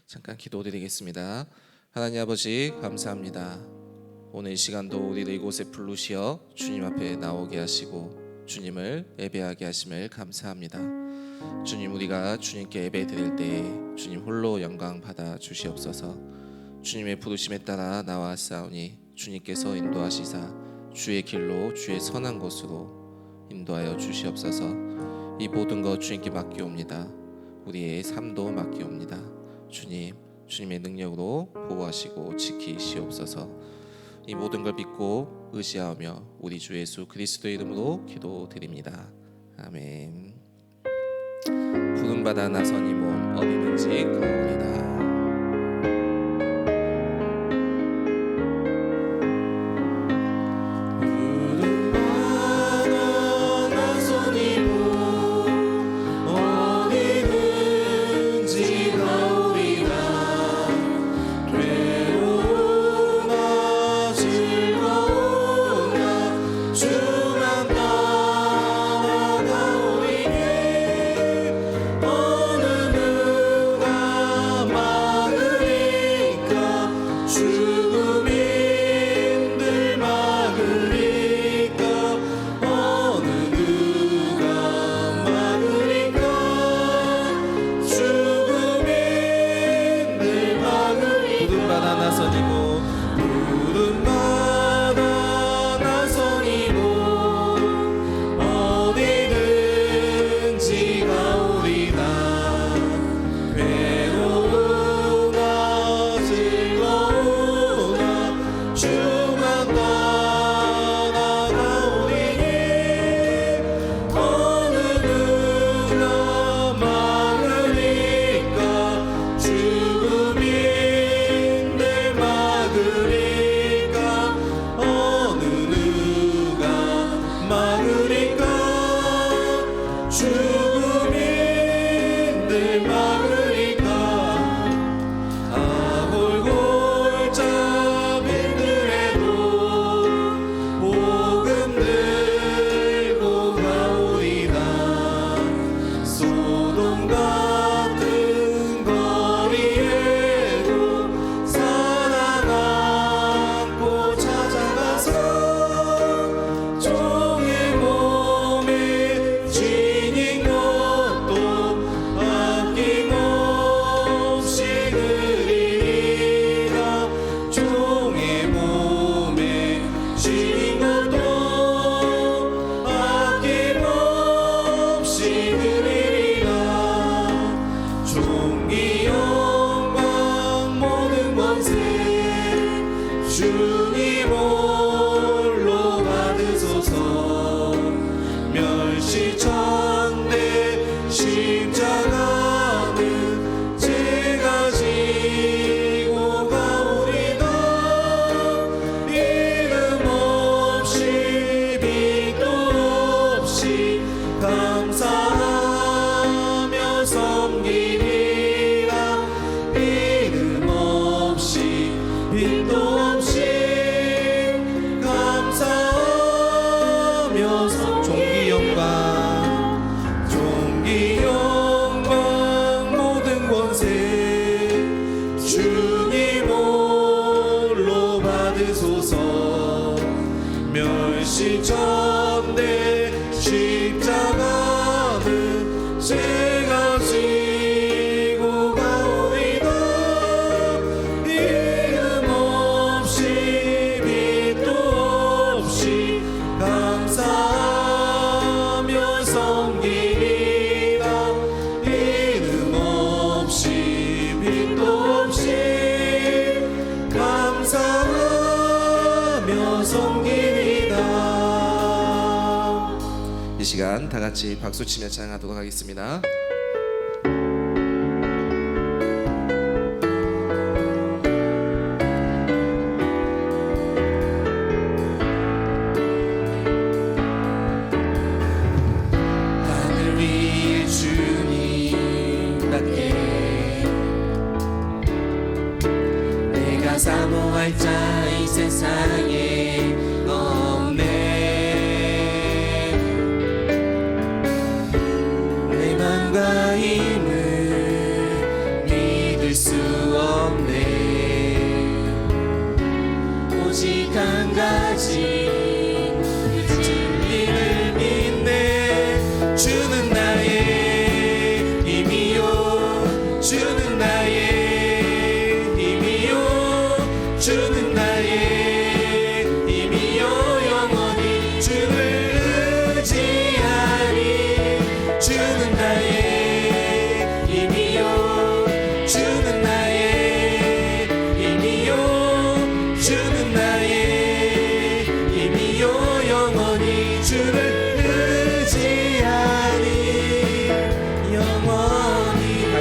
잠깐 기도드리겠습니다. 하나님 아버지 감사합니다. 오늘 이 시간도 우리를 이곳에 부르시어 주님 앞에 나오게 하시고 주님을 예배하게 하심을 감사합니다. 주님, 우리가 주님께 예배 드릴 때에 주님 홀로 영광 받아 주시옵소서. 주님의 부르심에 따라 나와싸우니 주님께서 인도하시사 주의 길로 주의 선한 곳으로 인도하여 주시옵소서. 이 모든 것 주님께 맡기옵니다. 우리의 삶도 맡기옵니다. 주님, 주님의 능력으로 보호하시고 지키시옵소서. 이 모든 걸 믿고 의지하며 우리 주 예수 그리스도의 이름으로 기도드립니다. 아멘. 부름받아 나선 이 몸 어디든지 가오리다. 이 시간 다 같이 박수치며 찬양하도록 하겠습니다. 하늘 위에 주님답게 내가 사모할 자 이 세상에 없네. 내 맘과 힘을 믿을 수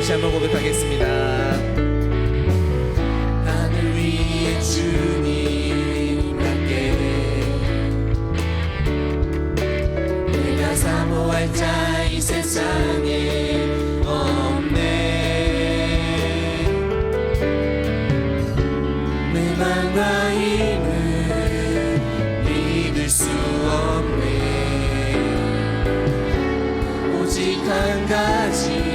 다시 한번 고백하겠습니다. 하늘 위에 주님 같게 내가 사모할 자 이 세상에 없네. 내 맘과 힘을 믿을 수 없네. 오직 한 가지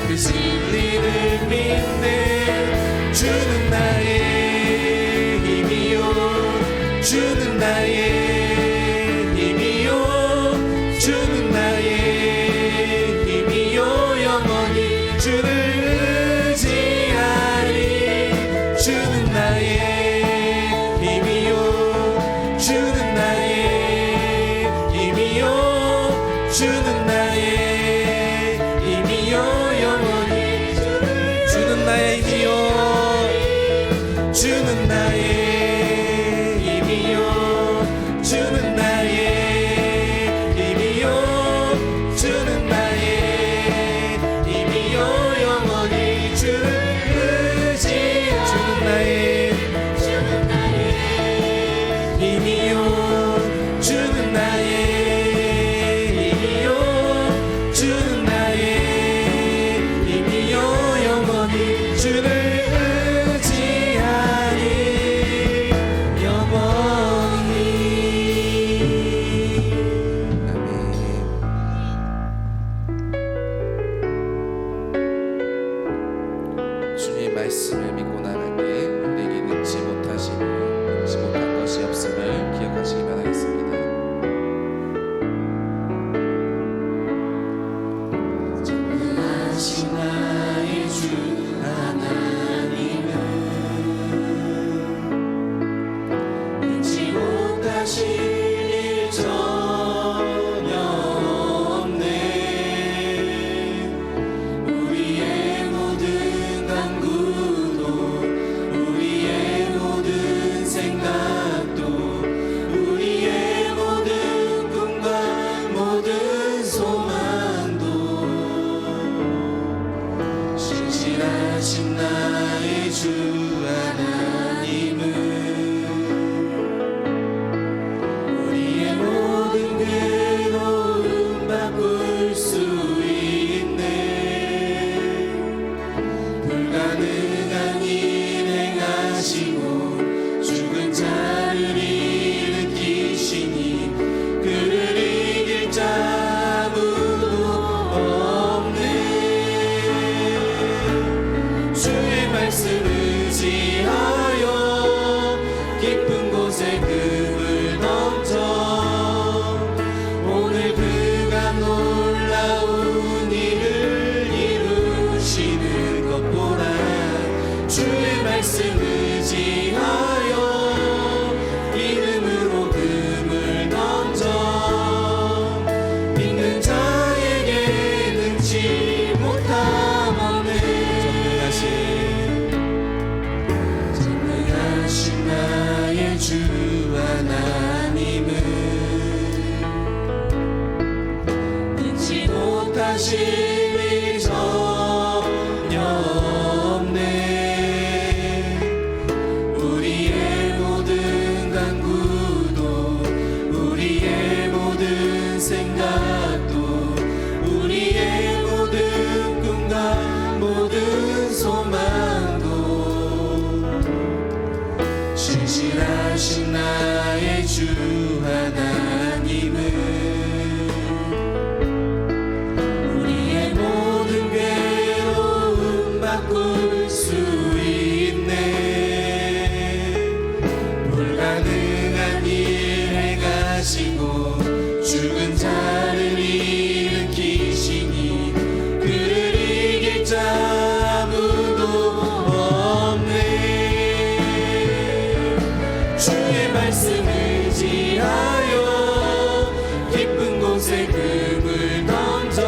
그 진리를 믿네. 주는 나의 힘이요 주는 나의 힘이요 주는 나의 힘이요 영원히 주를 의지하리. 주는 나의 힘이요 주는 나의 힘이요 주는 나의 힘이요 영원히 주는 나의 힘이요 주는 나의 힘이요 주는 나의 힘이요 주는 나의 힘이요 영원히 주를 의지하리. 주는 나의 힘이요 주는 나의 힘이요 주는 나의 힘이요 영원히 주를 의지하리. 영원히. 아멘. 주님의 말씀을 믿고 나갈 때 우리에게 능치 못하시고 능치 못한 것이 없음을 기억하시기 바라겠습니다. 전능하신 나의 주 하나님은 능치 못하실 일 전혀 없네. 우리의 모든 간구도 우리의 모든 생각도 우리의 모든 꿈과 모든 소망도 신실하신 나의 주 하나님은 우리의 모든 괴로움 바꿀 수 있네. 불가능한 일 행하시고 죽은 자를 일으키시니 그를 이길 자 아무도 없네. 주의 말씀 의지하여 깊은 곳에 금을 던져 오늘 그가 놀라운 일을 이루시는 것 보라. 주의 말씀 의지하여 믿음으로 금을 던져 믿는 자에게 능치 못함 없네. 전능하신 나의 주 하나님은 능치 못하실 일 전혀 없네. 우리의 모든 간구도 우리의 모든 생각도 우리의 모든 꿈과 모든 소망도 신실하신 나의 주 하나님은 우리의 모든 괴로움 바꿀 수 있네. 불가능한 일 행하시고 죽은 자를 일으키시니 그를 이길 자 아무도 없네. 주의 말씀 의지하여 깊은 곳에 금을 던져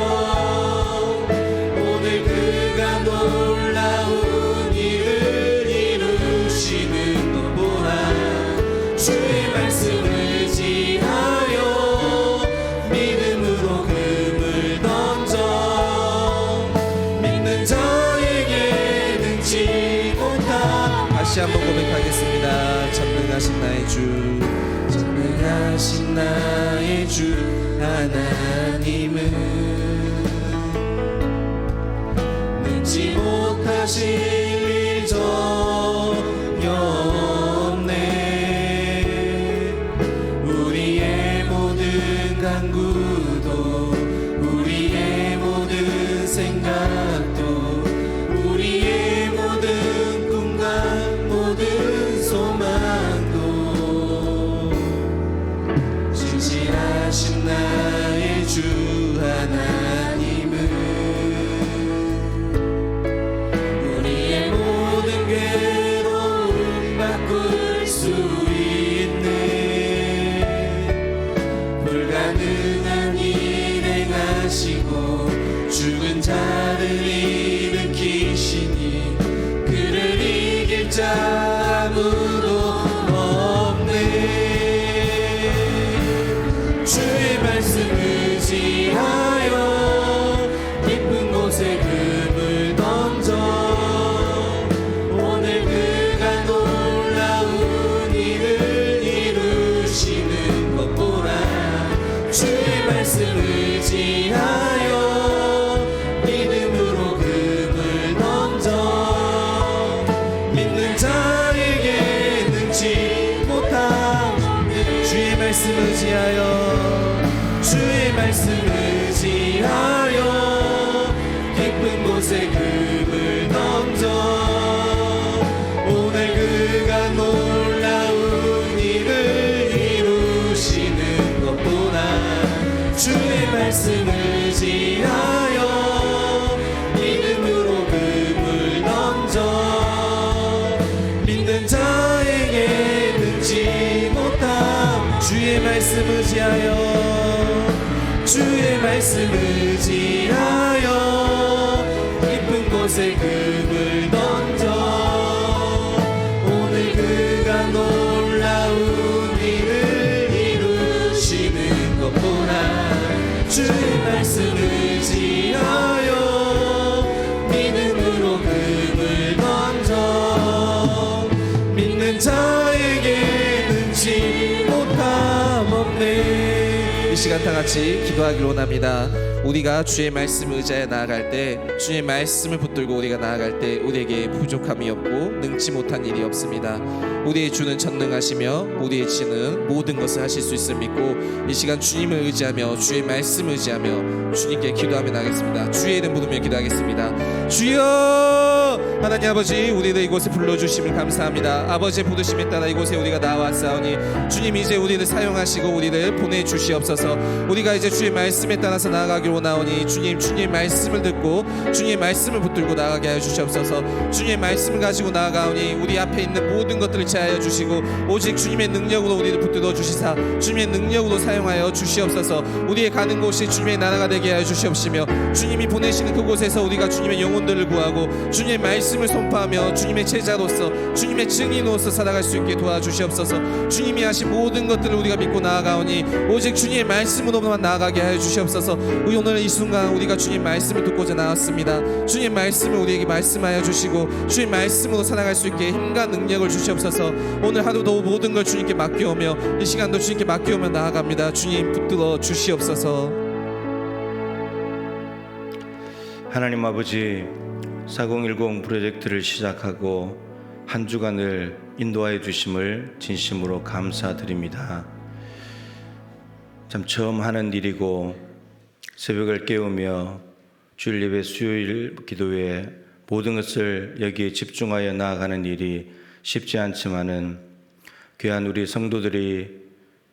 오늘 그가 놀라운 일을 이루시는 것 보라. 주의 말씀 의지하여 믿음으로 금을 던져 믿는 다시 한번 고백하겠습니다. 전능하신 나의 주, 전능하신 나의 주 하나님은 능지 못하실 일 전혀 없네. 우리의 모든 간구도 우리의 모든 생각도 우리의 모든 꿈과 모든 소망도 진실하신 나의 주 하나님은 우리의 모든 괴로움 바꿀 수 있네. 불가능한 일 행하시고 죽은 자를 일으키시니 그를 이길 자 아무도 없네. 주의 말씀 의지하여 깊은 곳에 금을 던져 오늘 그가 놀라운 일을 이루시는 것 보라. 주의 말씀 의지하여 믿음으로 금을 던져 믿는 자에게 능치 못함. 주의 말씀 의지하여 주의 말씀 의지하여 깊은 곳에 금을 던져 오늘 그가 놀라운 일을 이루시는 것 보라. 주의 말씀 의지하여 믿음으로 금을 던져 믿는 자에게 능지 못함. 주의 말씀 의지하여 주의 말씀 의지하여 깊은 곳에 금을 던져 오늘 그가 놀라운 일을 이루시는 것 보라. 주의 말씀 의지하여 믿음으로 금을 던져 믿는 자에게 능치 못함 없네. 이 시간 다 같이 기도하기로 원합니다. 우리가 주의 말씀을 의지하여 나아갈 때, 주의 말씀을 붙들고 우리가 나아갈 때 우리에게 부족함이 없고 능치 못한 일이 없습니다. 우리의 주는 전능하시며 우리의 지는 모든 것을 하실 수 있음을 믿고 이 시간 주님을 의지하며 주의 말씀을 의지하며 주님께 기도하며 나가겠습니다. 주의 이름 부르며 기도하겠습니다. 주여! 하나님 아버지, 우리를 이곳에 불러주심을 감사합니다. 아버지의 부르심에 따라 이곳에 우리가 나왔사오니 주님 이제 우리를 사용하시고 우리를 보내주시옵소서. 우리가 이제 주의 말씀에 따라서 나아가기로 원하오니 주님, 주님의 말씀을 듣고 주님의 말씀을 붙들고 나아가게 하여 주시옵소서. 주님의 말씀을 가지고 나아가오니 우리 앞에 있는 모든 것들을 제하여 주시고 오직 주님의 능력으로 우리를 붙들어 주시사 주님의 능력으로 사용하여 주시옵소서. 우리의 가는 곳이 주님의 나라가 되게 하여 주시옵시며 주님이 보내시는 그곳에서 우리가 주님의 영혼들을 구하고 주님의 말씀을 선포하며 주님의 제자로서 주님의 증인으로서 살아갈 수 있게 도와주시옵소서. 주님이 하신 모든 것들을 우리가 믿고 나아가오니 오직 주님의 말씀으로만 나아가게 하여 주시옵소서. 오늘 이 순간 우리가 주님 말씀을 듣고자 나왔습니다. 주님 말씀을 우리에게 말씀하여 주시고 주님 말씀으로 살아갈 수 있게 힘과 능력을 주시옵소서. 오늘 하루도 모든 걸 주님께 맡겨오며 이 시간도 주님께 맡겨오며 나아갑니다. 주님 붙들어 주시옵소서. 하나님 아버지, 4010 프로젝트를 시작하고 한 주간을 인도하여 주심을 진심으로 감사드립니다. 참 처음 하는 일이고 새벽을 깨우며 주일 예배, 수요일 기도회 모든 것을 여기에 집중하여 나아가는 일이 쉽지 않지만은 귀한 우리 성도들이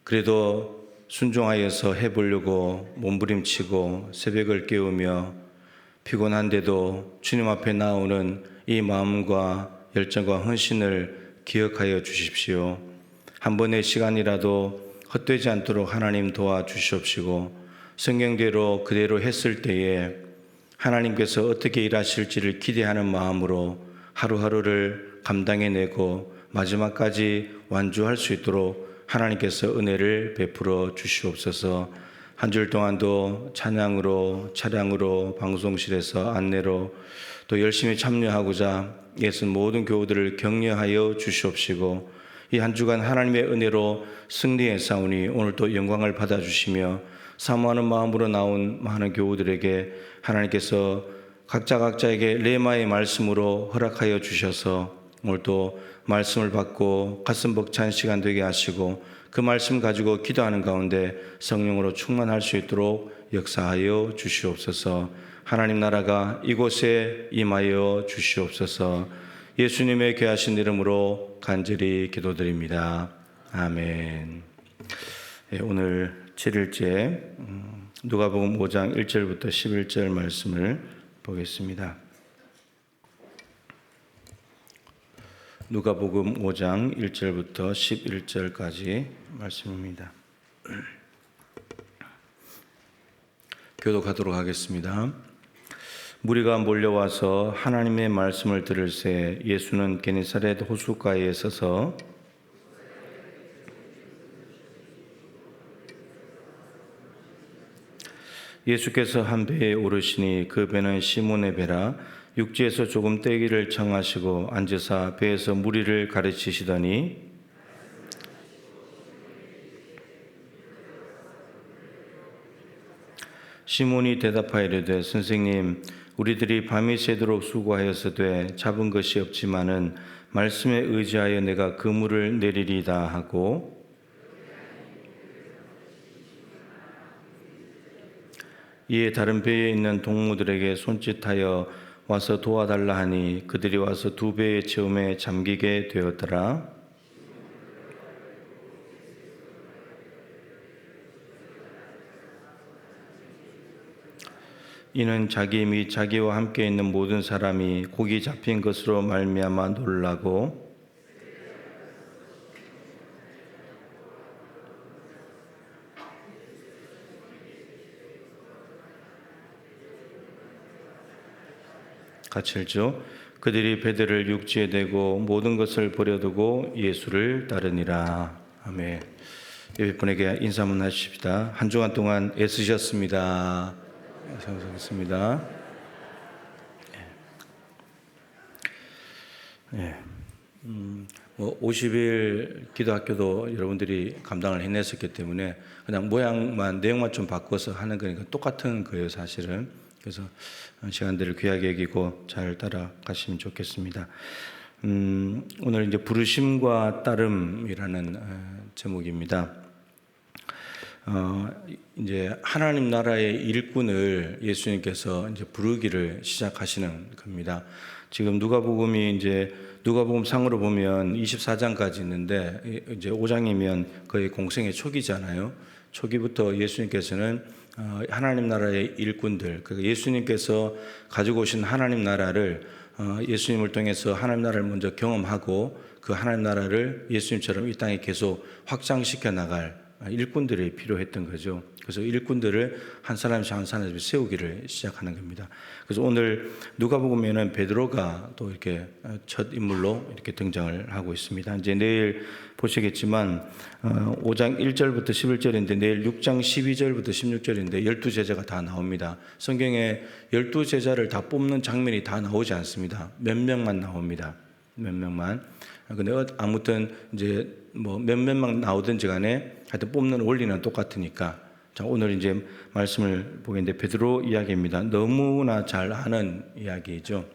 그래도 순종하여서 해보려고 몸부림치고 새벽을 깨우며 피곤한데도 주님 앞에 나오는 이 마음과 열정과 헌신을 기억하여 주십시오. 한 번의 시간이라도 헛되지 않도록 하나님 도와주시옵시고 성경대로 그대로 했을 때에 하나님께서 어떻게 일하실지를 기대하는 마음으로 하루하루를 감당해내고 마지막까지 완주할 수 있도록 하나님께서 은혜를 베풀어 주시옵소서. 한 주일 동안도 찬양으로, 차량으로, 방송실에서 안내로 또 열심히 참여하고자 애쓴 모든 교우들을 격려하여 주시옵시고, 이 한 주간 하나님의 은혜로 승리의 싸우니 오늘 또 영광을 받아주시며, 사모하는 마음으로 나온 많은 교우들에게 하나님께서 각자에게 레마의 말씀으로 허락하여 주셔서 오늘 또 말씀을 받고 가슴 벅찬 시간 되게 하시고, 그 말씀 가지고 기도하는 가운데 성령으로 충만할 수 있도록 역사하여 주시옵소서. 하나님 나라가 이곳에 임하여 주시옵소서. 예수님의 귀하신 이름으로 간절히 기도드립니다. 아멘. 오늘 7일째 누가복음 5장 1절부터 11절 말씀을 보겠습니다. 누가복음 5장 1절부터 11절까지 말씀입니다. 교독하도록 하겠습니다. 무리가 몰려와서 하나님의 말씀을 들을새 예수는 게네사렛 호숫가에 서서 예수께서 한 배에 오르시니 그 배는 시몬의 배라. 육지에서 조금 떼기를 청하시고 앉으사 배에서 무리를 가르치시더니 시몬이 대답하여 이르되 선생님, 우리들이 밤이 새도록 수고하였으되 잡은 것이 없지만은 말씀에 의지하여 내가 그물을 내리리다 하고, 이에 다른 배에 있는 동무들에게 손짓하여 와서 도와달라 하니 그들이 와서 두 배의 체험에 잠기게 되었더라. 이는 자기 및 자기와 함께 있는 모든 사람이 고기 잡힌 것으로 말미암아 놀라고, 같이 읽죠. 그들이 배들을 육지에 대고 모든 것을 버려두고 예수를 따르니라. 아멘. 옆에 분에게 인사 한번 하십시다. 한 주간 동안 애쓰셨습니다. 감사합니다. 네. 50일 기도학교도 여러분들이 감당을 해냈었기 때문에 그냥 모양만, 내용만 좀 바꿔서 하는 거니까 똑같은 거예요, 사실은. 그래서 시간들을 귀하게 여기고 잘 따라가시면 좋겠습니다. 오늘 이제 부르심과 따름이라는 제목입니다. 이제 하나님 나라의 일꾼을 예수님께서 이제 부르기를 시작하시는 겁니다. 지금 누가복음이 이제 누가복음 상으로 보면 24장까지 있는데 이제 5장이면 거의 공생의 초기잖아요. 초기부터 예수님께서는 하나님 나라의 일꾼들, 그러니까 예수님께서 가지고 오신 하나님 나라를 예수님을 통해서 하나님 나라를 먼저 경험하고 그 하나님 나라를 예수님처럼 이 땅에 계속 확장시켜 나갈 일꾼들이 필요했던 거죠. 그래서 일꾼들을 한 사람씩 한 사람씩 세우기를 시작하는 겁니다. 그래서 오늘 누가복음에는 베드로가 또 이렇게 첫 인물로 이렇게 등장을 하고 있습니다. 이제 내일 보시겠지만 5장 1절부터 11절인데 내일 6장 12절부터 16절인데 12제자가 다 나옵니다. 성경에 12제자를 다 뽑는 장면이 다 나오지 않습니다. 몇 명만 나옵니다. 몇 명만. 근데 아무튼 이제 뭐 몇 명만 나오든지 간에 하여튼 뽑는 원리는 똑같으니까. 자, 오늘 이제 말씀을 보겠는데 베드로 이야기입니다. 너무나 잘 아는 이야기죠.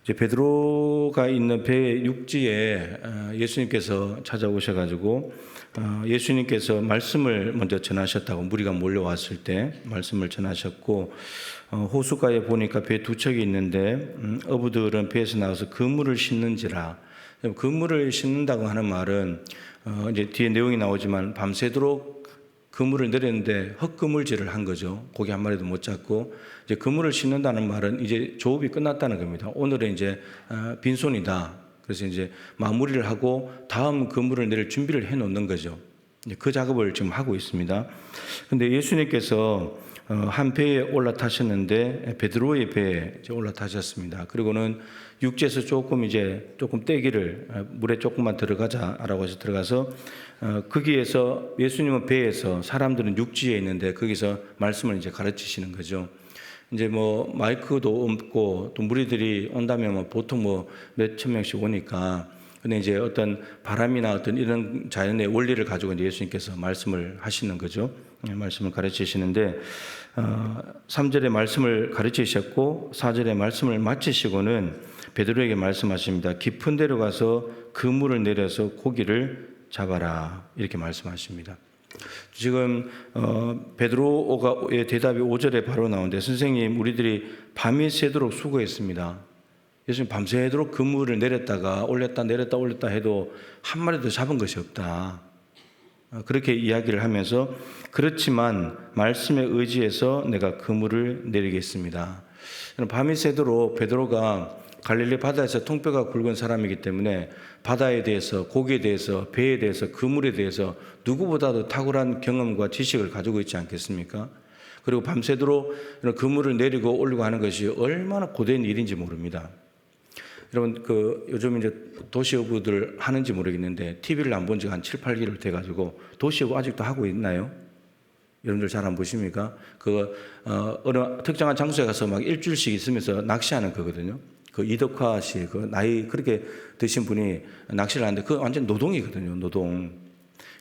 이제 베드로가 있는 배 육지에 예수님께서 찾아오셔가지고 예수님께서 말씀을 먼저 전하셨다고, 무리가 몰려왔을 때 말씀을 전하셨고, 호숫가에 보니까 배 두 척이 있는데 어부들은 배에서 나와서 그물을 싣는지라. 그물을 싣는다고 하는 말은 이제 뒤에 내용이 나오지만 밤새도록 그물을 내렸는데 헛그물질을 한 거죠. 고기 한 마리도 못 잡고. 이제 그물을 싣는다는 말은 이제 조업이 끝났다는 겁니다. 오늘은 이제 빈손이다. 그래서 이제 마무리를 하고 다음 그물을 내릴 준비를 해 놓는 거죠. 그 작업을 지금 하고 있습니다. 근데 예수님께서 한 배에 올라타셨는데 베드로의 배에 이제 올라타셨습니다. 그리고는 육지에서 조금 떼기를 물에 조금만 들어가자라고 해서 들어가서 거기에서 예수님은 배에서 사람들은 육지에 있는데 거기서 말씀을 이제 가르치시는 거죠. 이제 뭐 마이크도 없고 또 무리들이 온다면 뭐 보통 뭐 몇천 명씩 오니까 근데 이제 어떤 바람이나 어떤 이런 자연의 원리를 가지고 이제 예수님께서 말씀을 하시는 거죠. 말씀을 가르치시는데 3절에 말씀을 가르치셨고 4절에 말씀을 마치시고는 베드로에게 말씀하십니다. 깊은 데로 가서 그물을 내려서 고기를 잡아라 이렇게 말씀하십니다. 지금 베드로의 대답이 5절에 바로 나오는데 선생님 우리들이 밤이 새도록 수고했습니다. 예수님 밤새도록 그물을 내렸다가 올렸다 해도 한 마리도 잡은 것이 없다. 그렇게 이야기를 하면서 그렇지만 말씀에 의지해서 내가 그물을 내리겠습니다. 밤이 새도록 베드로가 갈릴리 바다에서 통뼈가 굵은 사람이기 때문에 바다에 대해서 고기에 대해서 배에 대해서 그물에 대해서 누구보다도 탁월한 경험과 지식을 가지고 있지 않겠습니까? 그리고 밤새도록 그물을 내리고 올리고 하는 것이 얼마나 고된 일인지 모릅니다. 여러분 요즘 이제 도시어부들 하는지 모르겠는데 TV를 안 본 지가 한 7, 8개월 돼가지고 도시어부 아직도 하고 있나요? 여러분들 잘 안 보십니까? 어느 특정한 장소에 가서 막 일주일씩 있으면서 낚시하는 거거든요. 이덕화 씨, 나이 그렇게 드신 분이 낚시를 하는데 그거 완전 노동이거든요, 노동.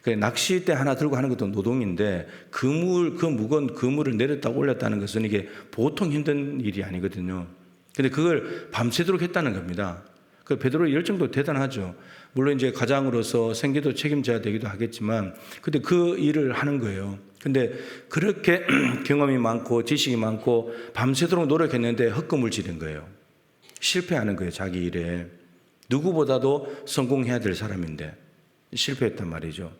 낚싯대 하나 들고 하는 것도 노동인데 그 무거운 그물을 내렸다 올렸다는 것은 이게 보통 힘든 일이 아니거든요. 근데 그걸 밤새도록 했다는 겁니다. 베드로의 열정도 대단하죠. 물론 이제 가장으로서 생계도 책임져야 되기도 하겠지만, 근데 그 일을 하는 거예요. 근데 그렇게 경험이 많고 지식이 많고 밤새도록 노력했는데 헛금을지른 거예요. 실패하는 거예요, 자기 일에. 누구보다도 성공해야 될 사람인데 실패했단 말이죠.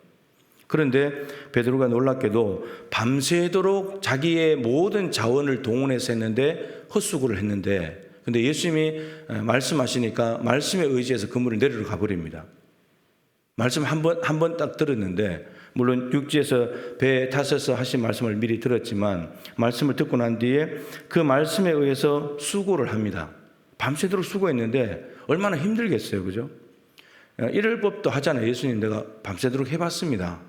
그런데 베드로가 놀랍게도 밤새도록 자기의 모든 자원을 동원해서 했는데 헛수고를 했는데 근데 예수님이 말씀하시니까 말씀에 의지해서 그물을 내리러 가버립니다. 말씀 한 번 딱 들었는데 물론 육지에서 배에 타셔서 하신 말씀을 미리 들었지만 말씀을 듣고 난 뒤에 그 말씀에 의해서 수고를 합니다. 밤새도록 수고했는데 얼마나 힘들겠어요, 그죠? 이럴 법도 하잖아요. 예수님 내가 밤새도록 해봤습니다.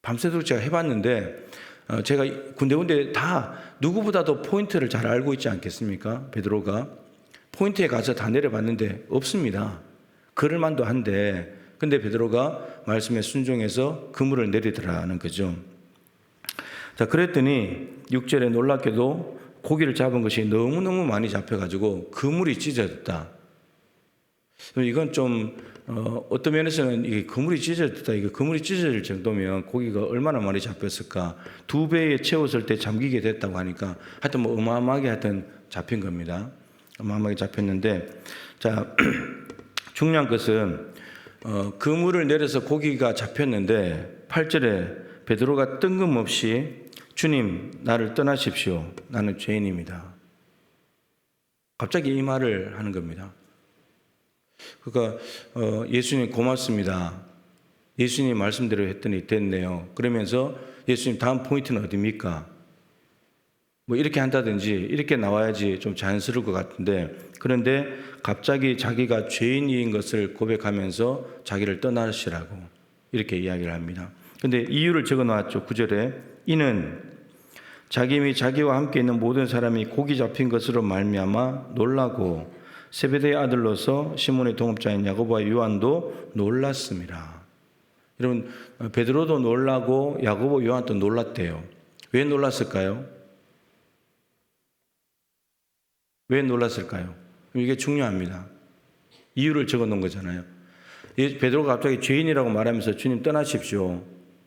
밤새도록 제가 해봤는데 제가 군데군데 다 누구보다도 포인트를 잘 알고 있지 않겠습니까? 베드로가 포인트에 가서 다 내려봤는데 없습니다. 그럴만도 한데 근데 베드로가 말씀에 순종해서 그물을 내리더라는 거죠. 자, 그랬더니 6절에 놀랍게도 고기를 잡은 것이 너무너무 많이 잡혀가지고 그물이 찢어졌다. 이건 좀 어떤 면에서는 이게 그물이 찢어졌다. 이게 그물이 찢어질 정도면 고기가 얼마나 많이 잡혔을까? 2배에 채웠을 때 잠기게 됐다고 하니까 하여튼 뭐 어마어마하게 하여튼 잡힌 겁니다. 어마어마하게 잡혔는데 자 중요한 것은 그물을 내려서 고기가 잡혔는데 8절에 베드로가 뜬금없이 주님 나를 떠나십시오. 나는 죄인입니다. 갑자기 이 말을 하는 겁니다. 그러니까 예수님 고맙습니다. 예수님 말씀대로 했더니 됐네요. 그러면서 예수님 다음 포인트는 어디입니까? 뭐 이렇게 한다든지 이렇게 나와야지 좀 자연스러울 것 같은데 그런데 갑자기 자기가 죄인인 것을 고백하면서 자기를 떠나시라고 이렇게 이야기를 합니다. 근데 이유를 적어 놨죠. 9절에 이는 자기 및 자기와 함께 있는 모든 사람이 고기 잡힌 것으로 말미암아 놀라고 세베대의 아들로서 시몬의 동업자인 야고보와 요한도 놀랐습니다. 여러분 베드로도 놀라고 야고보 요한도 놀랐대요. 왜 놀랐을까요? 왜 놀랐을까요? 이게 중요합니다. 이유를 적어 놓은 거잖아요. 베드로가 갑자기 죄인이라고 말하면서 주님 떠나십시오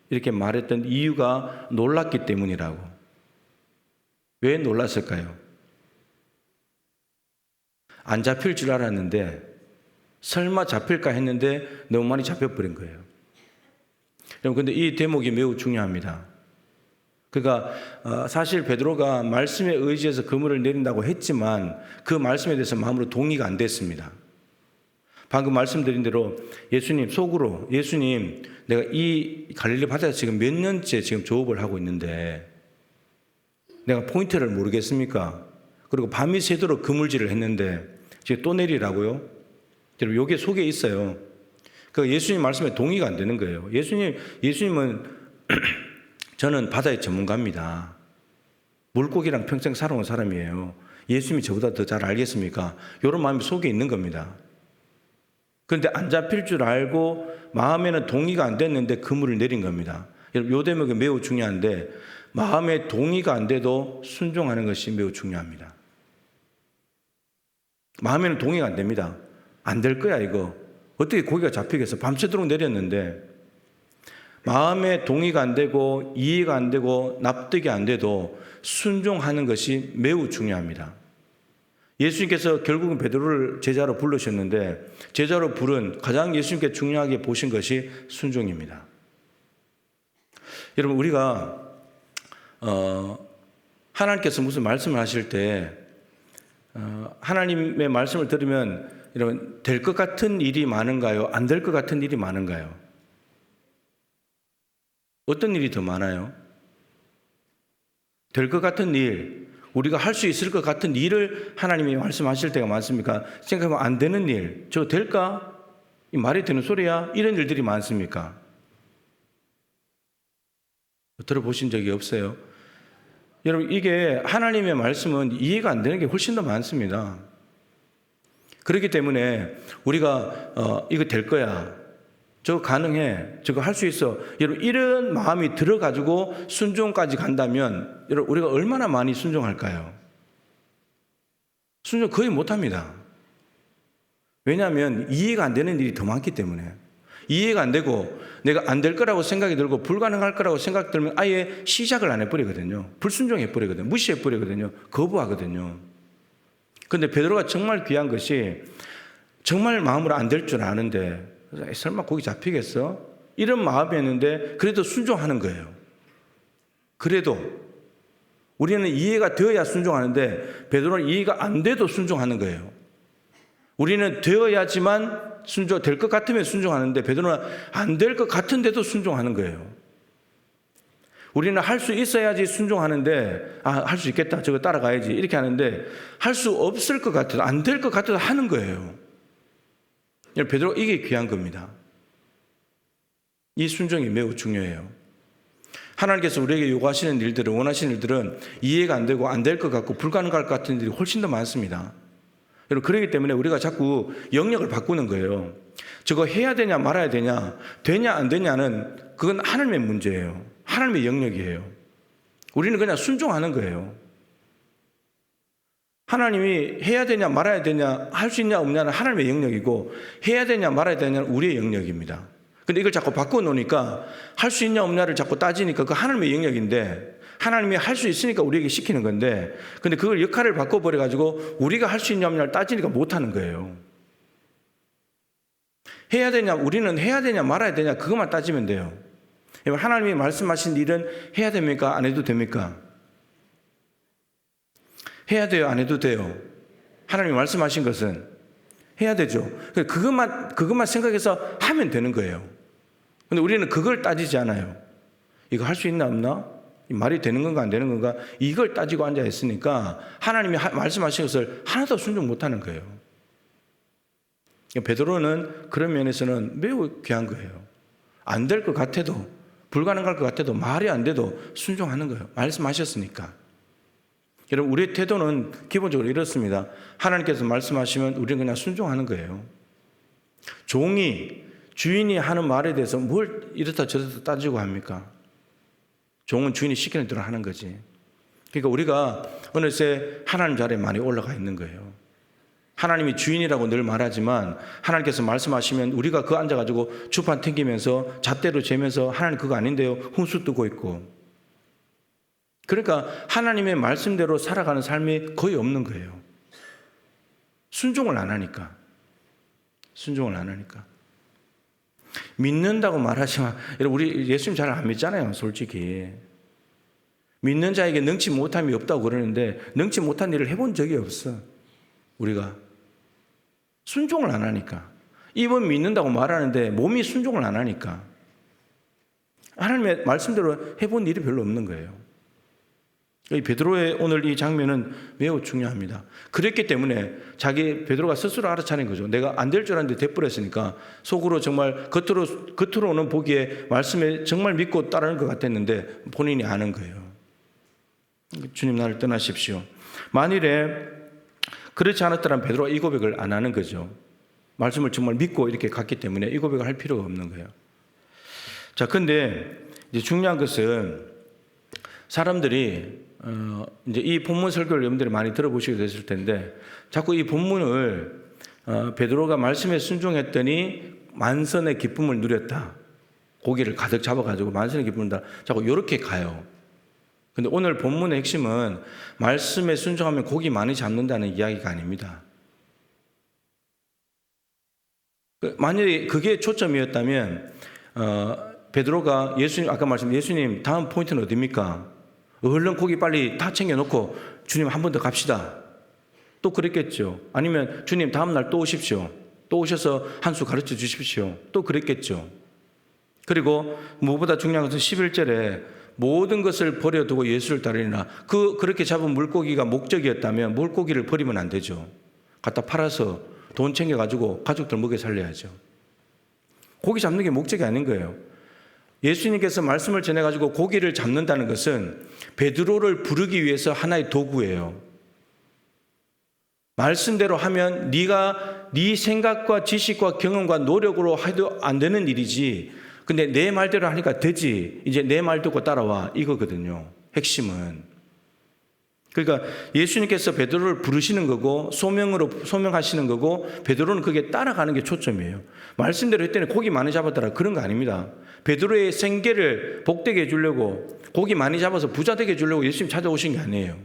이렇게 말했던 이유가 놀랐기 때문이라고. 왜 놀랐을까요? 안 잡힐 줄 알았는데 설마 잡힐까 했는데 너무 많이 잡혀버린 거예요. 그런데 이 대목이 매우 중요합니다. 그러니까 사실 베드로가 말씀에 의지해서 그물을 내린다고 했지만 그 말씀에 대해서 마음으로 동의가 안 됐습니다. 방금 말씀드린 대로 예수님 속으로 예수님 내가 이 갈릴리 바다에서 지금 몇 년째 지금 조업을 하고 있는데 내가 포인트를 모르겠습니까? 그리고 밤이 새도록 그물질을 했는데 지금 또 내리라고요? 여러분, 요게 속에 있어요. 그 예수님 말씀에 동의가 안 되는 거예요. 예수님은 저는 바다의 전문가입니다. 물고기랑 평생 살아온 사람이에요. 예수님이 저보다 더 잘 알겠습니까? 이런 마음이 속에 있는 겁니다. 그런데 안 잡힐 줄 알고 마음에는 동의가 안 됐는데 그물을 내린 겁니다. 여러분, 요 대목이 매우 중요한데 마음에 동의가 안 돼도 순종하는 것이 매우 중요합니다. 마음에는 동의가 안 됩니다. 안 될 거야 이거. 어떻게 고기가 잡히겠어? 밤새도록 내렸는데 마음에 동의가 안 되고 이해가 안 되고 납득이 안 돼도 순종하는 것이 매우 중요합니다. 예수님께서 결국은 베드로를 제자로 부르셨는데 제자로 부른 가장 예수님께 중요하게 보신 것이 순종입니다. 여러분, 우리가 하나님께서 무슨 말씀을 하실 때 하나님의 말씀을 들으면 여러분, 될 것 같은 일이 많은가요? 안 될 것 같은 일이 많은가요? 어떤 일이 더 많아요? 될 것 같은 일, 우리가 할 수 있을 것 같은 일을 하나님이 말씀하실 때가 많습니까? 생각하면 안 되는 일, 저거 될까? 이 말이 되는 소리야? 이런 일들이 많습니까? 들어보신 적이 없어요? 여러분, 이게 하나님의 말씀은 이해가 안 되는 게 훨씬 더 많습니다. 그렇기 때문에 우리가 이거 될 거야, 저거 가능해, 저거 할 수 있어, 여러분, 이런 마음이 들어가지고 순종까지 간다면 여러분, 우리가 얼마나 많이 순종할까요? 순종 거의 못합니다. 왜냐하면 이해가 안 되는 일이 더 많기 때문에. 이해가 안 되고 내가 안 될 거라고 생각이 들고 불가능할 거라고 생각이 들면 아예 시작을 안 해버리거든요. 불순종해버리거든요. 무시해버리거든요. 거부하거든요. 그런데 베드로가 정말 귀한 것이 정말 마음으로 안 될 줄 아는데 설마 거기 잡히겠어? 이런 마음이었는데 그래도 순종하는 거예요. 그래도 우리는 이해가 되어야 순종하는데 베드로는 이해가 안 돼도 순종하는 거예요. 우리는 되어야지만 될 것 같으면 순종하는데 베드로는 안 될 것 같은데도 순종하는 거예요. 우리는 할 수 있어야지 순종하는데 할 수 있겠다, 저거 따라가야지 이렇게 하는데 할 수 없을 것 같아도 안 될 것 같아도 하는 거예요. 베드로, 이게 귀한 겁니다. 이 순종이 매우 중요해요. 하나님께서 우리에게 요구하시는 일들은, 원하시는 일들은 이해가 안 되고 안 될 것 같고 불가능할 것 같은 일이 훨씬 더 많습니다. 여러분, 그렇기 때문에 우리가 자꾸 영역을 바꾸는 거예요. 저거 해야 되냐 말아야 되냐, 되냐 안 되냐는 그건 하나님의 문제예요. 하나님의 영역이에요. 우리는 그냥 순종하는 거예요. 하나님이 해야 되냐 말아야 되냐, 할 수 있냐 없냐는 하나님의 영역이고 해야 되냐 말아야 되냐는 우리의 영역입니다. 근데 이걸 자꾸 바꿔놓으니까 할 수 있냐 없냐를 자꾸 따지니까 그 하나님의 영역인데 하나님이 할 수 있으니까 우리에게 시키는 건데, 근데 그걸 역할을 바꿔버려가지고 우리가 할 수 있냐 없냐를 따지니까 못하는 거예요. 해야 되냐, 우리는 해야 되냐 말아야 되냐 그것만 따지면 돼요. 하나님이 말씀하신 일은 해야 됩니까? 안 해도 됩니까? 해야 돼요? 안 해도 돼요? 하나님이 말씀하신 것은 해야 되죠. 그것만 생각해서 하면 되는 거예요. 근데 우리는 그걸 따지지 않아요. 이거 할 수 있나 없나? 이 말이 되는 건가 안 되는 건가? 이걸 따지고 앉아 있으니까 하나님이 말씀하신 것을 하나도 순종 못하는 거예요. 베드로는 그런 면에서는 매우 귀한 거예요. 안 될 것 같아도, 불가능할 것 같아도, 말이 안 돼도 순종하는 거예요. 말씀하셨으니까. 여러분, 우리의 태도는 기본적으로 이렇습니다. 하나님께서 말씀하시면 우리는 그냥 순종하는 거예요. 종이 주인이 하는 말에 대해서 뭘 이렇다 저렇다 따지고 합니까? 종은 주인이 시키는 대로 하는 거지. 그러니까 우리가 어느새 하나님 자리에 많이 올라가 있는 거예요. 하나님이 주인이라고 늘 말하지만 하나님께서 말씀하시면 우리가 그 앉아가지고 주판 튕기면서 잣대로 재면서 하나님 그거 아닌데요 훈수 뜨고 있고, 그러니까 하나님의 말씀대로 살아가는 삶이 거의 없는 거예요. 순종을 안 하니까. 믿는다고 말하지만 여러분, 우리 예수님 잘 안 믿잖아요, 솔직히. 믿는 자에게 능치 못함이 없다고 그러는데 능치 못한 일을 해본 적이 없어. 우리가 순종을 안 하니까. 입은 믿는다고 말하는데 몸이 순종을 안 하니까 하나님의 말씀대로 해본 일이 별로 없는 거예요. 이 베드로의 오늘 이 장면은 매우 중요합니다. 그랬기 때문에 베드로가 스스로 알아차린 거죠. 내가 안 될 줄 알았는데 돼버렸으니까 속으로 정말 겉으로는 보기에 말씀에 정말 믿고 따르는 것 같았는데 본인이 아는 거예요. 주님 나를 떠나십시오. 만일에 그렇지 않았더라면 베드로가 이 고백을 안 하는 거죠. 말씀을 정말 믿고 이렇게 갔기 때문에 이 고백을 할 필요가 없는 거예요. 자, 근데 이제 중요한 것은 사람들이 이제 이 본문 설교를 여러분들이 많이 들어보시게 됐을 텐데 자꾸 이 본문을 베드로가 말씀에 순종했더니 만선의 기쁨을 누렸다. 고기를 가득 잡아가지고 만선의 기쁨을 누렸다. 자꾸 이렇게 가요. 근데 오늘 본문의 핵심은 말씀에 순종하면 고기 많이 잡는다는 이야기가 아닙니다. 만약에 그게 초점이었다면 베드로가 아까 말씀 예수님 다음 포인트는 어디입니까? 얼른 고기 빨리 다 챙겨놓고 주님 한 번 더 갑시다. 또 그랬겠죠. 아니면 주님 다음 날 또 오십시오. 또 오셔서 한 수 가르쳐 주십시오. 또 그랬겠죠. 그리고 무엇보다 중요한 것은 11절에 모든 것을 버려두고 예수를 따르리라. 그렇게 잡은 물고기가 목적이었다면 물고기를 버리면 안 되죠. 갖다 팔아서 돈 챙겨가지고 가족들 먹여 살려야죠. 고기 잡는 게 목적이 아닌 거예요. 예수님께서 말씀을 전해가지고 고기를 잡는다는 것은 베드로를 부르기 위해서 하나의 도구예요. 말씀대로 하면 네가 네 생각과 지식과 경험과 노력으로 해도 안 되는 일이지. 근데 내 말대로 하니까 되지. 이제 내 말 듣고 따라와. 이거거든요. 핵심은. 그러니까 예수님께서 베드로를 부르시는 거고 소명하시는 거고 베드로는 그게 따라가는 게 초점이에요. 말씀대로 했더니 고기 많이 잡았더라. 그런 거 아닙니다. 베드로의 생계를 복되게 해주려고 고기 많이 잡아서 부자 되게 해주려고 예수님 찾아오신 게 아니에요.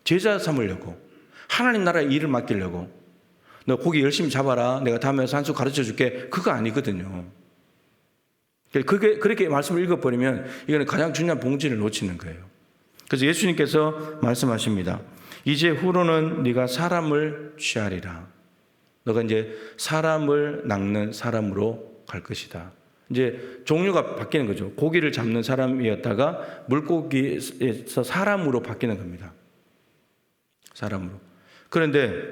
제자 삼으려고 하나님 나라의 일을 맡기려고 너 고기 열심히 잡아라. 내가 다음에 산수 가르쳐 줄게. 그거 아니거든요. 그렇게 말씀을 읽어버리면 이거는 가장 중요한 본질을 놓치는 거예요. 그래서 예수님께서 말씀하십니다. 이제 후로는 네가 사람을 취하리라. 너가 이제 사람을 낚는 사람으로 갈 것이다. 이제 종류가 바뀌는 거죠. 고기를 잡는 사람이었다가 물고기에서 사람으로 바뀌는 겁니다. 사람으로. 그런데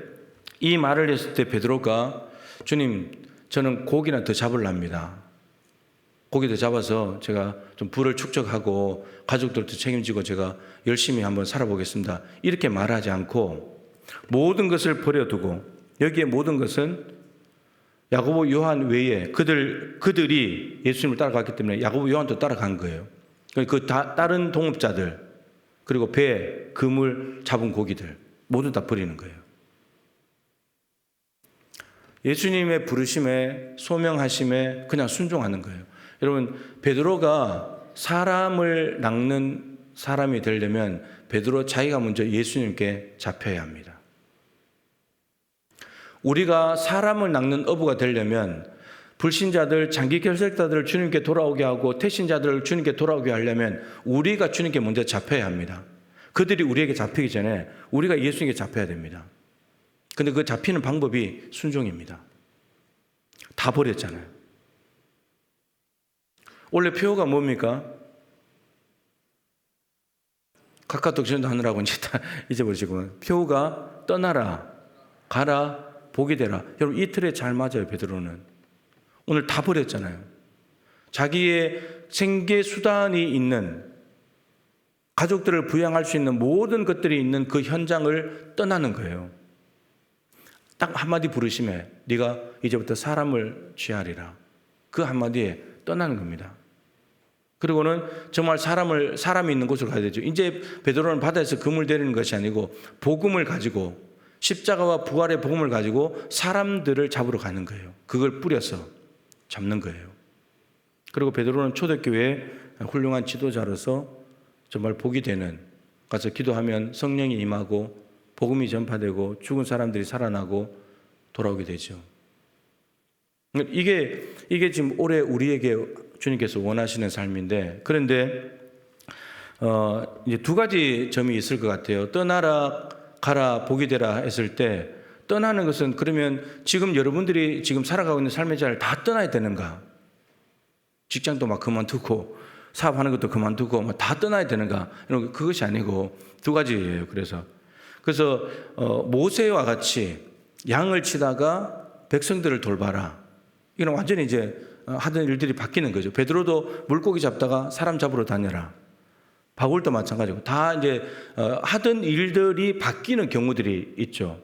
이 말을 했을 때 베드로가 주님, 저는 고기나 더 잡으랍니다. 고기 더 잡아서 제가 좀 부를 축적하고 가족들도 책임지고 제가 열심히 한번 살아보겠습니다. 이렇게 말하지 않고 모든 것을 버려두고 여기에 모든 것은 야고보 요한 외에 그들이 예수님을 따라갔기 때문에 야고보 요한도 따라간 거예요. 다른 동업자들 그리고 배, 그물 잡은 고기들 모두 다 버리는 거예요. 예수님의 부르심에 소명하심에 그냥 순종하는 거예요. 여러분 베드로가 사람을 낚는 사람이 되려면 베드로 자기가 먼저 예수님께 잡혀야 합니다. 우리가 사람을 낚는 어부가 되려면 불신자들, 장기결석자들을 주님께 돌아오게 하고 태신자들을 주님께 돌아오게 하려면 우리가 주님께 먼저 잡혀야 합니다. 그들이 우리에게 잡히기 전에 우리가 예수님께 잡혀야 됩니다. 근데 그 잡히는 방법이 순종입니다. 다 버렸잖아요. 원래 표어가 뭡니까? 카카오톡 전화하느라고 이제 다 잊어버리시고 표어가 떠나라, 가라, 보게 되라. 여러분 이 틀에 잘 맞아요. 베드로는 오늘 다 버렸잖아요. 자기의 생계 수단이 있는 가족들을 부양할 수 있는 모든 것들이 있는 그 현장을 떠나는 거예요. 딱 한마디 부르심에 네가 이제부터 사람을 취하리라. 그 한마디에 떠나는 겁니다. 그리고는 정말 사람이 있는 곳으로 가야 되죠. 이제 베드로는 바다에서 금을 내리는 것이 아니고 복음을 가지고 십자가와 부활의 복음을 가지고 사람들을 잡으러 가는 거예요. 그걸 뿌려서 잡는 거예요. 그리고 베드로는 초대교회의 훌륭한 지도자로서 정말 복이 되는, 가서 기도하면 성령이 임하고 복음이 전파되고 죽은 사람들이 살아나고 돌아오게 되죠. 이게 지금 올해 우리에게 주님께서 원하시는 삶인데, 그런데 이제 두 가지 점이 있을 것 같아요. 떠나라, 가라, 복이 되라 했을 때 떠나는 것은 그러면 지금 여러분들이 지금 살아가고 있는 삶의 자리를 다 떠나야 되는가? 직장도 막 그만두고 사업하는 것도 그만두고 뭐 다 떠나야 되는가? 그것이 아니고 두 가지예요. 그래서 모세와 같이 양을 치다가 백성들을 돌봐라. 이건 완전히 이제 하던 일들이 바뀌는 거죠. 베드로도 물고기 잡다가 사람 잡으러 다녀라. 바울도 마찬가지고 다 이제 하던 일들이 바뀌는 경우들이 있죠.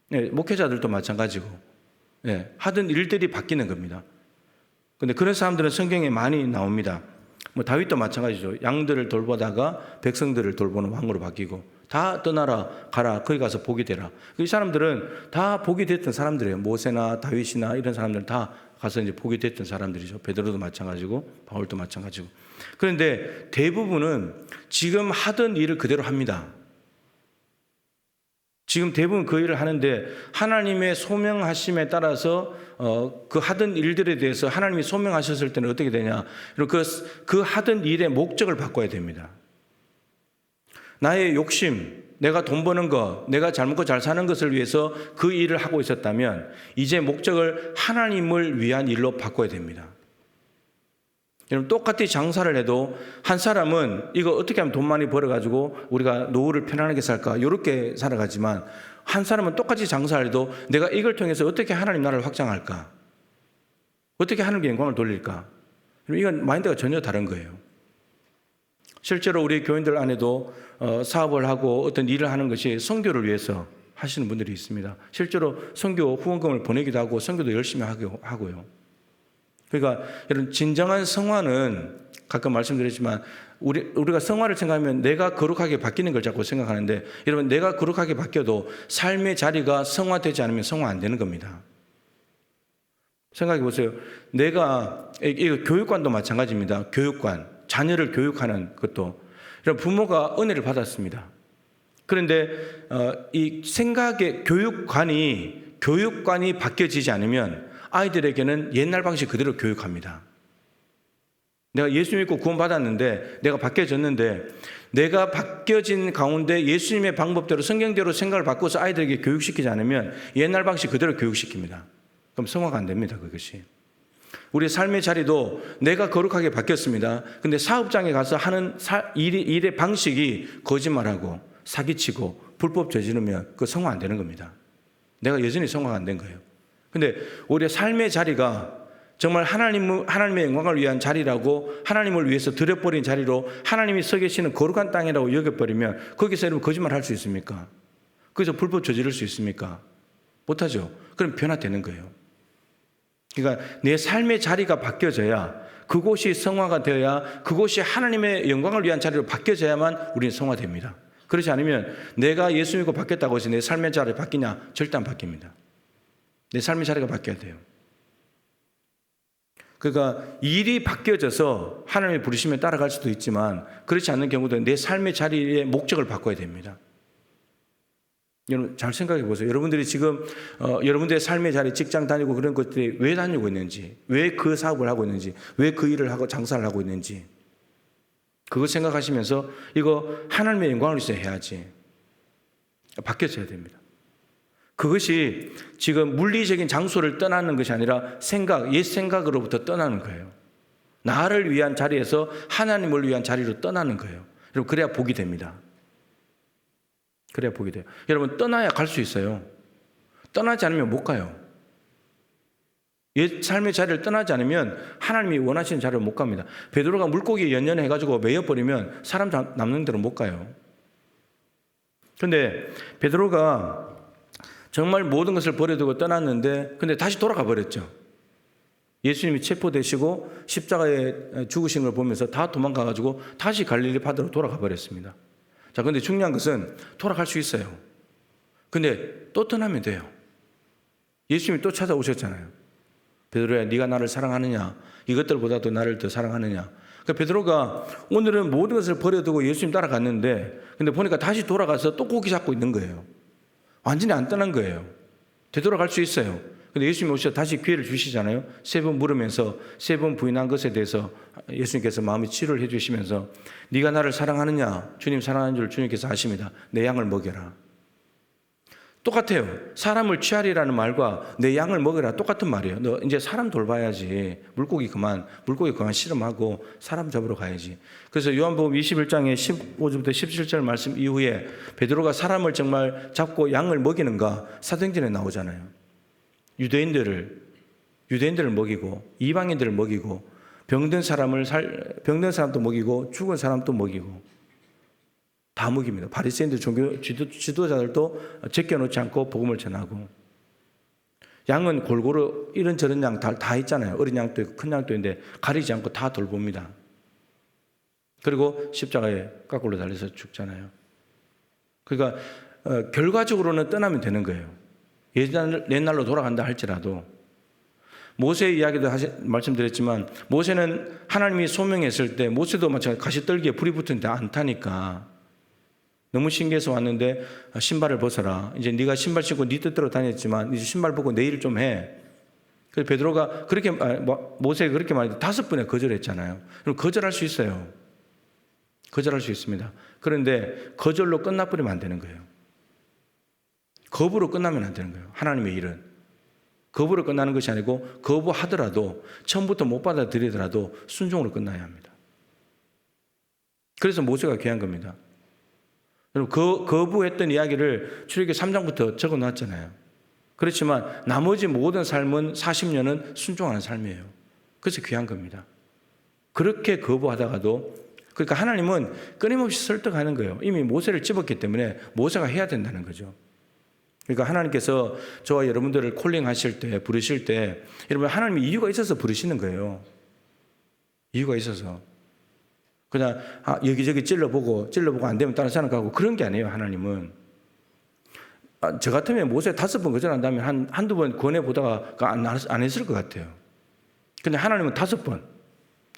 네, 목회자들도 마찬가지고 하던 일들이 바뀌는 겁니다. 근데 그런 사람들은 성경에 많이 나옵니다. 뭐 다윗도 마찬가지죠. 양들을 돌보다가 백성들을 돌보는 왕으로 바뀌고 다 떠나라 가라 거기 가서 복이 되라. 이 사람들은 다 복이 됐던 사람들이에요. 모세나 다윗이나 이런 사람들은 다 가서 이제 복이 됐던 사람들이죠. 베드로도 마찬가지고 바울도 마찬가지고. 그런데 대부분은 지금 하던 일을 그대로 합니다. 지금 대부분 그 일을 하는데 하나님의 소명하심에 따라서 그 하던 일들에 대해서 하나님이 소명하셨을 때는 어떻게 되냐? 그 하던 일의 목적을 바꿔야 됩니다. 나의 욕심, 내가 돈 버는 것, 내가 잘 먹고 잘 사는 것을 위해서 그 일을 하고 있었다면 이제 목적을 하나님을 위한 일로 바꿔야 됩니다. 여러분 똑같이 장사를 해도 한 사람은 이거 어떻게 하면 돈 많이 벌어가지고 우리가 노후를 편안하게 살까 이렇게 살아가지만 한 사람은 똑같이 장사를 해도 내가 이걸 통해서 어떻게 하나님 나라를 확장할까? 어떻게 하나님께 영광을 돌릴까? 이건 마인드가 전혀 다른 거예요. 실제로 우리 교인들 안에도 사업을 하고 어떤 일을 하는 것이 선교를 위해서 하시는 분들이 있습니다. 실제로 선교 후원금을 보내기도 하고 선교도 열심히 하고요. 그러니까 이런 진정한 성화는 가끔 말씀드렸지만 우리가 성화를 생각하면 내가 거룩하게 바뀌는 걸 자꾸 생각하는데 여러분 내가 거룩하게 바뀌어도 삶의 자리가 성화되지 않으면 성화 안 되는 겁니다. 생각해 보세요. 이거 교육관도 마찬가지입니다. 교육관, 자녀를 교육하는 것도 여러분 부모가 은혜를 받았습니다. 그런데 이 생각의 교육관이 바뀌어지지 않으면 아이들에게는 옛날 방식 그대로 교육합니다. 내가 예수 믿고 구원받았는데 내가 바뀌어졌는데 내가 바뀌어진 가운데 예수님의 방법대로 성경대로 생각을 바꿔서 아이들에게 교육시키지 않으면 옛날 방식 그대로 교육시킵니다. 그럼 성화가 안 됩니다. 그것이. 우리 삶의 자리도 내가 거룩하게 바뀌었습니다. 근데 사업장에 가서 하는 일의 방식이 거짓말하고 사기치고 불법 저지르면 그 성화 안 되는 겁니다. 내가 여전히 성화가 안 된 거예요. 근데 우리의 삶의 자리가 정말 하나님의 영광을 위한 자리라고 하나님을 위해서 드려버린 자리로 하나님이 서 계시는 거룩한 땅이라고 여겨버리면 거기서 여러분 거짓말 할 수 있습니까? 거기서 불법 저지를 수 있습니까? 못하죠. 그럼 변화되는 거예요. 그러니까 내 삶의 자리가 바뀌어져야 그곳이 성화가 되어야 그곳이 하나님의 영광을 위한 자리로 바뀌어져야만 우리는 성화됩니다. 그렇지 않으면 내가 예수 믿고 바뀌었다고 해서 내 삶의 자리가 바뀌냐? 절대 안 바뀝니다. 내 삶의 자리가 바뀌어야 돼요. 그러니까 일이 바뀌어져서 하나님의 부르심에 따라갈 수도 있지만 그렇지 않는 경우도 내 삶의 자리의 목적을 바꿔야 됩니다. 여러분 잘 생각해 보세요. 여러분들이 지금 여러분들의 삶의 자리, 직장 다니고 그런 것들이 왜 다니고 있는지, 왜 그 사업을 하고 있는지, 왜 그 일을 하고 장사를 하고 있는지 그거 생각하시면서 이거 하나님의 영광을 위해서 해야지. 바뀌어져야 됩니다. 그것이 지금 물리적인 장소를 떠나는 것이 아니라 옛 생각으로부터 떠나는 거예요. 나를 위한 자리에서 하나님을 위한 자리로 떠나는 거예요. 여러분 그래야 복이 됩니다. 그래야 복이 돼요. 여러분 떠나야 갈 수 있어요. 떠나지 않으면 못 가요. 옛 삶의 자리를 떠나지 않으면 하나님이 원하시는 자리를 못 갑니다. 베드로가 물고기 연연해가지고 매여버리면 사람 남는 데로 못 가요. 그런데 베드로가 정말 모든 것을 버려두고 떠났는데 근데 다시 돌아가 버렸죠. 예수님이 체포되시고 십자가에 죽으신 걸 보면서 다 도망가가지고 다시 갈릴리 바다로 돌아가 버렸습니다. 자, 근데 중요한 것은 돌아갈 수 있어요. 근데 또 떠나면 돼요. 예수님이 또 찾아오셨잖아요. 베드로야, 네가 나를 사랑하느냐? 이것들보다도 나를 더 사랑하느냐? 그러니까 베드로가 오늘은 모든 것을 버려두고 예수님 따라갔는데 근데 보니까 다시 돌아가서 또 고기 잡고 있는 거예요. 완전히 안 떠난 거예요. 되돌아갈 수 있어요. 근데 예수님이 오셔서 다시 기회를 주시잖아요. 3번 물으면서 3번 부인한 것에 대해서 예수님께서 마음의 치료를 해주시면서 네가 나를 사랑하느냐? 주님 사랑하는 줄 주님께서 아십니다. 내 양을 먹여라. 똑같아요. 사람을 취하리라는 말과 내 양을 먹으라 똑같은 말이에요. 너 이제 사람 돌봐야지. 물고기 그만 씨름하고 사람 잡으러 가야지. 그래서 요한복음 21장의 15절부터 17절 말씀 이후에 베드로가 사람을 정말 잡고 양을 먹이는가 사도행전에 나오잖아요. 유대인들을 먹이고 이방인들을 먹이고 병든 사람도 먹이고 죽은 사람도 먹이고 다 먹입니다. 바리새인들 종교 지도자들도 제껴놓지 않고 복음을 전하고 양은 골고루 이런저런 양 다 있잖아요. 어린 양도 있고 큰 양도 있는데 가리지 않고 다 돌봅니다. 그리고 십자가에 거꾸로 달려서 죽잖아요. 그러니까 결과적으로는 떠나면 되는 거예요. 옛날로 돌아간다 할지라도 모세의 이야기도 말씀드렸지만 모세는 하나님이 소명했을 때 모세도 마찬가지로 가시떨기에 불이 붙었는데 안 타니까 너무 신기해서 왔는데 신발을 벗어라. 이제 네가 신발 신고 네 뜻대로 다녔지만 이제 신발 벗고 내 일을 좀 해. 그래서 베드로가 모세가 그렇게 말했는데 5번에 거절했잖아요. 그럼 거절할 수 있어요. 거절할 수 있습니다. 그런데 거절로 끝나버리면 안 되는 거예요. 거부로 끝나면 안 되는 거예요. 하나님의 일은. 거부로 끝나는 것이 아니고 거부하더라도 처음부터 못 받아들이더라도 순종으로 끝나야 합니다. 그래서 모세가 귀한 겁니다. 거부했던 이야기를 출애굽기 3장부터 적어놨잖아요. 그렇지만 나머지 모든 삶은 40년은 순종하는 삶이에요. 그래서 귀한 겁니다. 그렇게 거부하다가도 그러니까 하나님은 끊임없이 설득하는 거예요. 이미 모세를 집었기 때문에 모세가 해야 된다는 거죠. 그러니까 하나님께서 저와 여러분들을 콜링하실 때 부르실 때 여러분 하나님이 이유가 있어서 부르시는 거예요. 이유가 있어서. 그냥 여기저기 찔러보고 안 되면 다른 사람 가고 그런 게 아니에요. 하나님은 저 같으면 모세 5번 거절한다면 한두 번 권해보다가 안 했을 것 같아요. 근데 하나님은 5번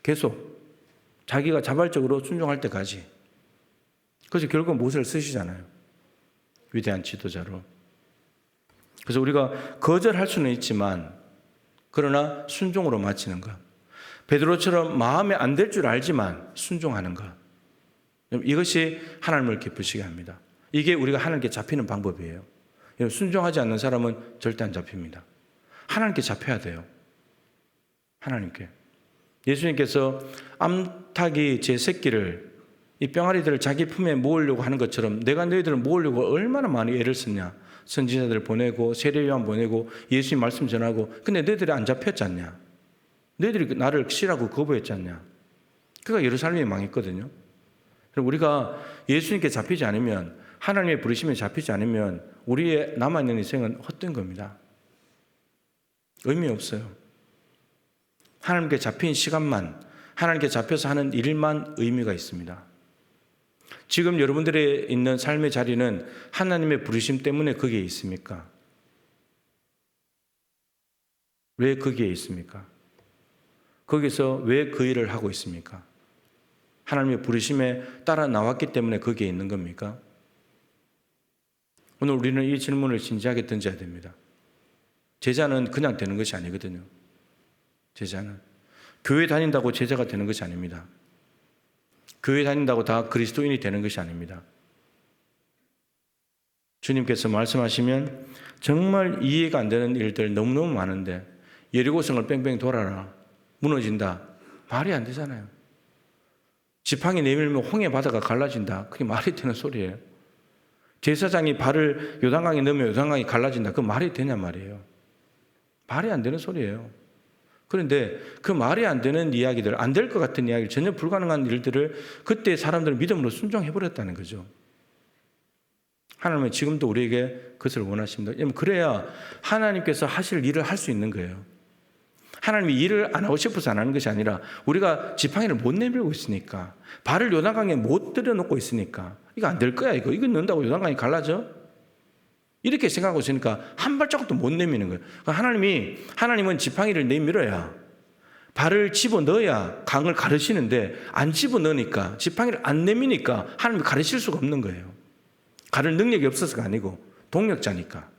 계속 자기가 자발적으로 순종할 때까지. 그래서 결국 모세를 쓰시잖아요. 위대한 지도자로. 그래서 우리가 거절할 수는 있지만 그러나 순종으로 마치는 것. 베드로처럼 마음에 안 될 줄 알지만 순종하는 것. 이것이 하나님을 기쁘시게 합니다. 이게 우리가 하나님께 잡히는 방법이에요. 순종하지 않는 사람은 절대 안 잡힙니다. 하나님께 잡혀야 돼요. 하나님께. 예수님께서 암탉이 제 새끼를 이 병아리들을 자기 품에 모으려고 하는 것처럼 내가 너희들을 모으려고 얼마나 많이 애를 썼냐. 선지자들 보내고 세례요한 보내고 예수님 말씀 전하고 근데 너희들이 안 잡혔지 않냐. 너희들이 나를 싫어하고 거부했지 않냐. 그러니까 예루살렘이 망했거든요. 우리가 예수님께 잡히지 않으면 하나님의 부르심에 잡히지 않으면 우리의 남아있는 인생은 헛된 겁니다. 의미 없어요. 하나님께 잡힌 시간만 하나님께 잡혀서 하는 일만 의미가 있습니다. 지금 여러분들의 있는 삶의 자리는 하나님의 부르심 때문에 거기에 있습니까? 왜 거기에 있습니까? 거기서 왜 그 일을 하고 있습니까? 하나님의 부르심에 따라 나왔기 때문에 거기에 있는 겁니까? 오늘 우리는 이 질문을 진지하게 던져야 됩니다. 제자는 그냥 되는 것이 아니거든요. 제자는 교회 다닌다고 제자가 되는 것이 아닙니다. 교회 다닌다고 다 그리스도인이 되는 것이 아닙니다. 주님께서 말씀하시면 정말 이해가 안 되는 일들 너무너무 많은데 여리고성을 뺑뺑 돌아라. 무너진다. 말이 안 되잖아요. 지팡이 내밀면 홍해 바다가 갈라진다. 그게 말이 되는 소리예요. 제사장이 발을 요단강에 넣으면 요단강이 갈라진다. 그 말이 되냐 말이에요. 말이 안 되는 소리예요. 그런데 그 말이 안 되는 이야기들, 안 될 것 같은 이야기를 전혀 불가능한 일들을 그때 사람들은 믿음으로 순종해버렸다는 거죠. 하나님은 지금도 우리에게 그것을 원하십니다. 그래야 하나님께서 하실 일을 할 수 있는 거예요. 하나님이 일을 안 하고 싶어서 안 하는 것이 아니라 우리가 지팡이를 못 내밀고 있으니까 발을 요단강에 못 들여놓고 있으니까 이거 안 될 거야 이거 넣는다고 요단강이 갈라져? 이렇게 생각하고 있으니까 한 발자국도 못 내미는 거예요. 하나님은 지팡이를 내밀어야 발을 집어넣어야 강을 가르시는데 안 집어넣으니까 지팡이를 안 내미니까 하나님이 가르칠 수가 없는 거예요. 가를 능력이 없어서가 아니고 동력자니까.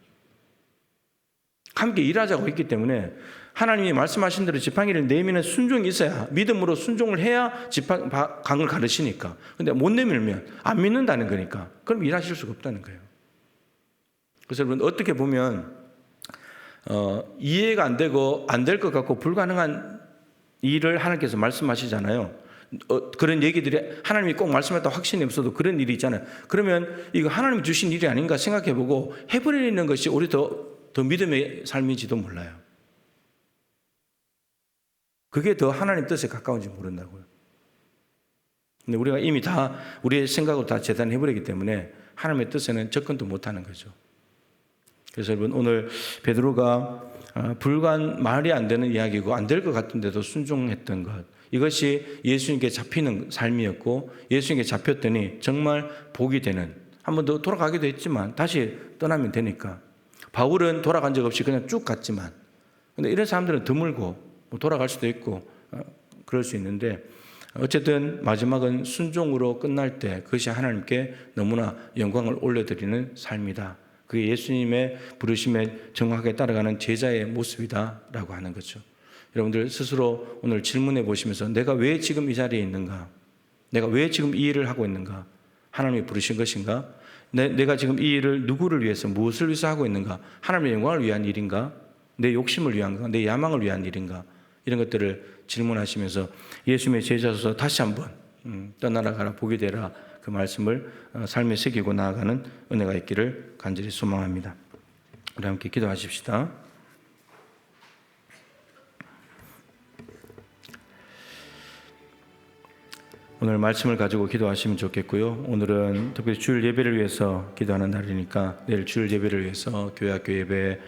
함께 일하자고 했기 때문에 하나님이 말씀하신 대로 지팡이를 내미는 순종이 있어야 믿음으로 순종을 해야 강을 가르시니까. 근데 못 내밀면 안 믿는다는 거니까 그럼 일하실 수가 없다는 거예요. 그래서 여러분 어떻게 보면 이해가 안 되고 안 될 것 같고 불가능한 일을 하나님께서 말씀하시잖아요. 그런 얘기들이 하나님이 꼭 말씀했다 확신이 없어도 그런 일이 있잖아요. 그러면 이거 하나님이 주신 일이 아닌가 생각해보고 해버리는 것이 우리 더 믿음의 삶인지도 몰라요. 그게 더 하나님 뜻에 가까운지 모른다고요. 근데 우리가 이미 다 우리의 생각으로 다 재단해버리기 때문에 하나님의 뜻에는 접근도 못하는 거죠. 그래서 여러분 오늘 베드로가 말이 안 되는 이야기고 안 될 것 같은데도 순종했던 것, 이것이 예수님께 잡히는 삶이었고 예수님께 잡혔더니 정말 복이 되는, 한 번 더 돌아가기도 했지만 다시 떠나면 되니까. 바울은 돌아간 적 없이 그냥 쭉 갔지만, 근데 이런 사람들은 드물고 돌아갈 수도 있고 그럴 수 있는데, 어쨌든 마지막은 순종으로 끝날 때 그것이 하나님께 너무나 영광을 올려드리는 삶이다. 그게 예수님의 부르심에 정확하게 따라가는 제자의 모습이다라고 하는 거죠. 여러분들 스스로 오늘 질문해 보시면서 내가 왜 지금 이 자리에 있는가? 내가 왜 지금 이 일을 하고 있는가? 하나님이 부르신 것인가? 내가 지금 이 일을 누구를 위해서, 무엇을 위해서 하고 있는가? 하나님의 영광을 위한 일인가? 내 욕심을 위한가? 내 야망을 위한 일인가? 이런 것들을 질문하시면서 예수님의 제자로서 다시 한번 떠나라 가라 복이 되라 그 말씀을 삶에 새기고 나아가는 은혜가 있기를 간절히 소망합니다. 우리 함께 기도하십시다. 오늘 말씀을 가지고 기도하시면 좋겠고요. 오늘은 특별히 주일 예배를 위해서 기도하는 날이니까 내일 주일 예배를 위해서 교회학교 예배,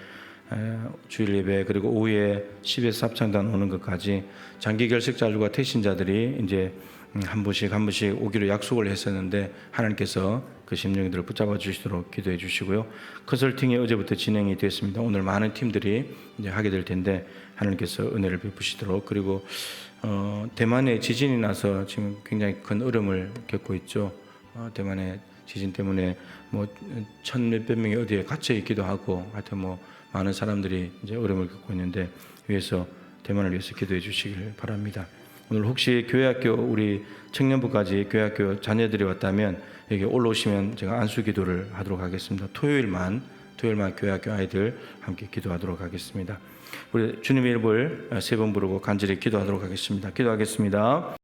주일 예배, 그리고 오후에 10에서 합창단 오는 것까지 장기 결석자들과 태신자들이 이제 한 분씩 오기로 약속을 했었는데 하나님께서 그 심령들을 붙잡아 주시도록 기도해 주시고요. 컨설팅이 어제부터 진행이 됐습니다. 오늘 많은 팀들이 이제 하게 될 텐데 하나님께서 은혜를 베푸시도록. 그리고 대만에 지진이 나서 지금 굉장히 큰 어려움을 겪고 있죠. 대만의 지진 때문에 뭐 천몇백 명이 어디에 갇혀 있기도 하고 하여튼 뭐 많은 사람들이 이제 어려움을 겪고 있는데 대만을 위해서 기도해 주시길 바랍니다. 오늘 혹시 교회학교 우리 청년부까지 교회학교 자녀들이 왔다면 여기 올라오시면 제가 안수 기도를 하도록 하겠습니다. 토요일만 교회학교 아이들 함께 기도하도록 하겠습니다. 우리 주님의 이름을 세 번 부르고 간절히 기도하도록 하겠습니다. 기도하겠습니다.